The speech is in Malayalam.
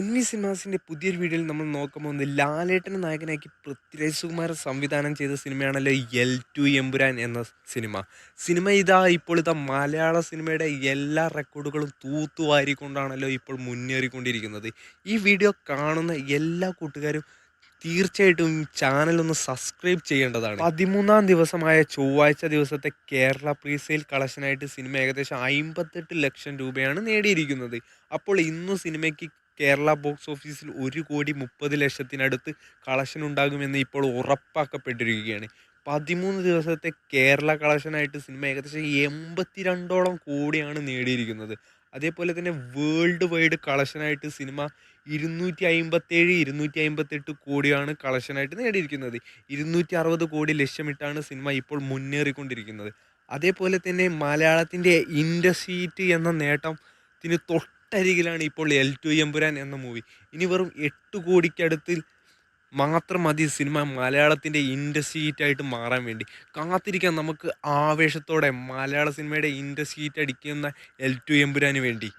എൻവി സിനിമാസിന്റെ പുതിയൊരു വീഡിയോയിൽ നമ്മൾ നോക്കാൻ പോകുന്നത് ലാലേട്ടനെ നായകനാക്കി പൃഥ്വിരാജ് സുകുമാരൻ സംവിധാനം ചെയ്ത സിനിമയാണല്ലോ എൽ 2 എമ്പുരാൻ എന്ന സിനിമ ഇപ്പോൾ മലയാള സിനിമയുടെ എല്ലാ റെക്കോർഡുകളും തൂത്തുവാരിക്കൊണ്ടാണല്ലോ ഇപ്പോൾ മുന്നേറിക്കൊണ്ടിരിക്കുന്നത്. ഈ വീഡിയോ കാണുന്ന എല്ലാ കൂട്ടുകാരും തീർച്ചയായിട്ടും ചാനൽ ഒന്ന് സബ്സ്ക്രൈബ് ചെയ്യേണ്ടതാണ്. 13-ാം ദിവസമായ ചൊവ്വാഴ്ച ദിവസത്തെ കേരള പ്രീസെയിൽ കളക്ഷനായിട്ട് സിനിമ ഏകദേശം 58 ലക്ഷം രൂപയാണ് നേടിയിരിക്കുന്നത്. അപ്പോൾ ഇന്നു സിനിമയ്ക്ക് കേരള ബോക്സ് ഓഫീസിൽ 1,30,00,000-ത്തിനടുത്ത് കളക്ഷൻ ഉണ്ടാകുമെന്ന് ഇപ്പോൾ ഉറപ്പാക്കപ്പെട്ടിരിക്കുകയാണ്. 13 ദിവസത്തെ കേരള കളക്ഷനായിട്ട് സിനിമ ഏകദേശം 82ഓളം കോടിയാണ് നേടിയിരിക്കുന്നത്. അതേപോലെ തന്നെ വേൾഡ് വൈഡ് കളക്ഷനായിട്ട് സിനിമ 257, 258 കോടിയാണ് കളക്ഷനായിട്ട് നേടിയിരിക്കുന്നത്. 260 കോടി ലക്ഷ്യമിട്ടാണ് സിനിമ ഇപ്പോൾ മുന്നേറിക്കൊണ്ടിരിക്കുന്നത്. അതേപോലെ തന്നെ മലയാളത്തിൻ്റെ ഇൻഡസ്ട്രി എന്ന നേട്ടത്തിന് തൊട്ടരികിലാണ് ഇപ്പോൾ എൽ 2 എമ്പുരാൻ എന്ന മൂവി. ഇനി വെറും 8 കോടിക്കടുത്ത് മാത്രം മതി സിനിമ മലയാളത്തിൻ്റെ ഇൻഡസ്ട്രി ഹിറ്റായിട്ട് മാറാൻ വേണ്ടി. കാത്തിരിക്കാം നമുക്ക് ആവേശത്തോടെ മലയാള സിനിമയുടെ ഇൻഡസ്ട്രി ഹിറ്റ് അടിക്കുന്ന എൽ 2 എമ്പുരാന് വേണ്ടി.